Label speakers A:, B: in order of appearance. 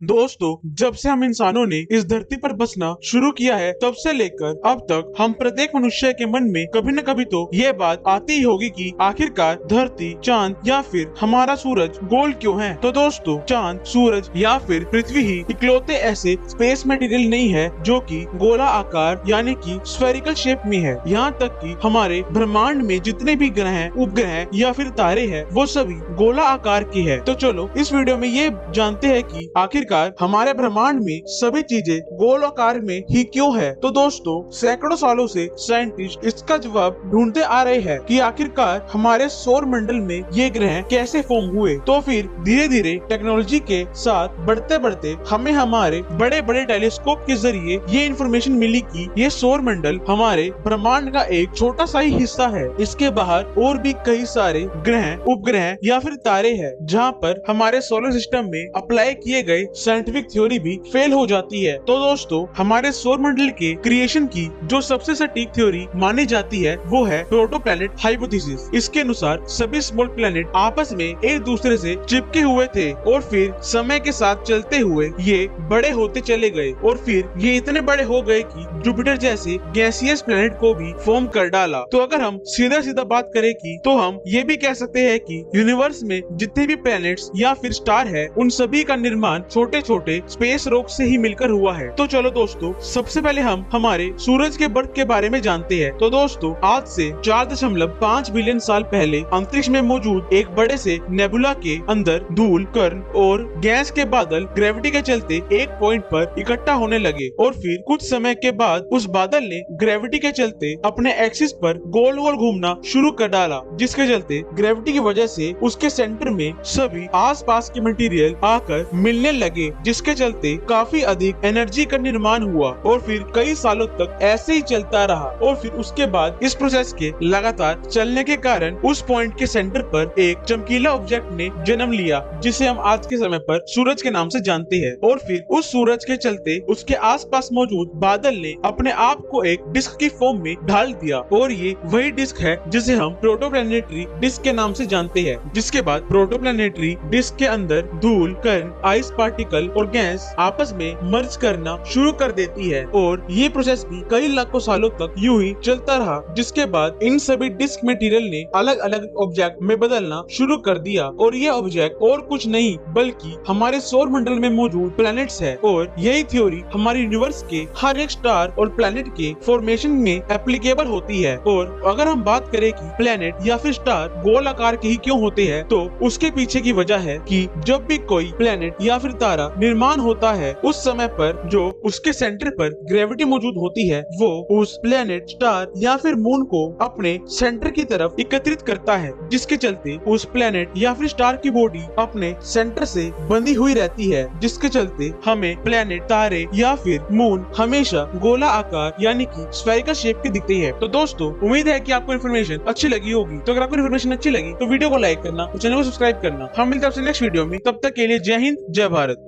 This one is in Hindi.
A: दोस्तों, जब से हम इंसानों ने इस धरती पर बसना शुरू किया है तब से लेकर अब तक हम प्रत्येक मनुष्य के मन में कभी न कभी तो ये बात आती ही होगी कि आखिरकार धरती, चांद या फिर हमारा सूरज गोल क्यों है। तो दोस्तों, चांद, सूरज या फिर पृथ्वी ही इकलौते ऐसे स्पेस मटेरियल नहीं है जो कि गोला आकार यानी कि स्फेरिकल शेप में है। यहाँ तक कि हमारे ब्रह्मांड में जितने भी ग्रह, उपग्रह या फिर तारे हैं वो सभी गोला आकार के हैं। तो चलो इस वीडियो में ये जानते हैं कि आखिरकार हमारे ब्रह्मांड में सभी चीजें गोल आकार में ही क्यों है। तो दोस्तों, सैकड़ों सालों से साइंटिस्ट इसका जवाब ढूंढते आ रहे हैं कि आखिरकार हमारे सौर मंडल में ये ग्रह कैसे फॉर्म हुए। तो फिर धीरे धीरे टेक्नोलॉजी के साथ बढ़ते बढ़ते हमें हमारे बड़े बड़े टेलीस्कोप के जरिए ये इंफॉर्मेशन मिली कि ये सौर मंडल हमारे ब्रह्मांड का एक छोटा सा ही हिस्सा है। इसके बाहर और भी कई सारे ग्रह, उपग्रह या फिर तारे हैं जहाँ पर हमारे सोलर सिस्टम में अप्लाई किए गए साइंटिफिक थ्योरी भी फेल हो जाती है। तो दोस्तों, हमारे सौर मंडल के क्रिएशन की जो सबसे सटीक थ्योरी मानी जाती है वो है प्रोटोप्लैनेट हाइपोथेसिस। इसके अनुसार सभी स्मॉल प्लैनेट आपस में एक दूसरे से चिपके हुए थे और फिर समय के साथ चलते हुए ये बड़े होते चले गए और फिर ये इतने बड़े हो गए कि जुपिटर जैसे गैसियस प्लैनेट को भी फॉर्म कर डाला। तो अगर हम सीधा सीधा बात करें कि तो हम ये भी कह सकते हैं कि यूनिवर्स में जितने भी प्लैनेट्स या फिर स्टार है उन सभी का निर्माण छोटे छोटे स्पेस रॉक से ही मिलकर हुआ है। तो चलो दोस्तों, सबसे पहले हम हमारे सूरज के बर्थ के बारे में जानते हैं। तो दोस्तों, आज से 4.5 बिलियन साल पहले अंतरिक्ष में मौजूद एक बड़े से नेबुला के अंदर धूल, कण और गैस के बादल ग्रेविटी के चलते एक पॉइंट पर इकट्ठा होने लगे और फिर कुछ समय के बाद उस बादल ने ग्रेविटी के चलते अपने एक्सिस पर गोल गोल घूमना शुरू कर डाला, जिसके चलते ग्रेविटी की वजह से उसके सेंटर में सभी आसपास के मटेरियल आकर मिलने लगे, जिसके चलते काफी अधिक एनर्जी का निर्माण हुआ और फिर कई सालों तक ऐसे ही चलता रहा। और फिर उसके बाद इस प्रोसेस के लगातार चलने के कारण उस पॉइंट के सेंटर पर एक चमकीला ऑब्जेक्ट ने जन्म लिया, जिसे हम आज के समय पर सूरज के नाम से जानते हैं। और फिर उस सूरज के चलते उसके आसपास मौजूद बादल ने अपने आप को एक डिस्क की फॉर्म में ढाल दिया और ये वही डिस्क है जिसे हम प्रोटोप्लैनेटरी डिस्क के नाम से जानते हैं। जिसके बाद प्रोटोप्लैनेटरी डिस्क के अंदर धूल, कण, आइस पार्टिकल और गैस आपस में मर्ज करना शुरू कर देती है और ये प्रोसेस भी कई लाखों सालों तक यूं ही चलता रहा। जिसके बाद इन सभी डिस्क मटेरियल ने अलग अलग ऑब्जेक्ट में बदलना शुरू कर दिया और ये ऑब्जेक्ट और कुछ नहीं बल्कि हमारे सौर मंडल में मौजूद प्लैनेट्स है। और यही थ्योरी हमारे यूनिवर्स के हर एक स्टार और प्लैनेट के फॉर्मेशन में एप्लीकेबल होती है। और अगर हम बात करें कि प्लैनेट या फिर स्टार गोल आकार के ही क्यों होते हैं, तो उसके पीछे की वजह है कि जब भी कोई प्लैनेट या फिर तारा निर्माण होता है उस समय पर जो उसके सेंटर पर ग्रेविटी मौजूद होती है वो उस प्लैनेट, स्टार या फिर मून को अपने सेंटर की तरफ एकत्रित करता है, जिसके चलते उस प्लैनेट या फिर स्टार की बॉडी अपने सेंटर से बंधी हुई रहती है, जिसके चलते हमें प्लैनेट, तारे या फिर मून हमेशा गोला आकार यानी कि स्फेरिकल शेप के दिखते हैं। तो दोस्तों, उम्मीद है कि आपको इन्फॉर्मेशन अच्छी लगी होगी। तो अगर आपको इन्फॉर्मेशन अच्छी लगी तो वीडियो को लाइक करना और चैनल को सब्सक्राइब करना। हम मिलते हैं आपसे नेक्स्ट वीडियो में। तब तक के लिए जय हिंद, जय भारत।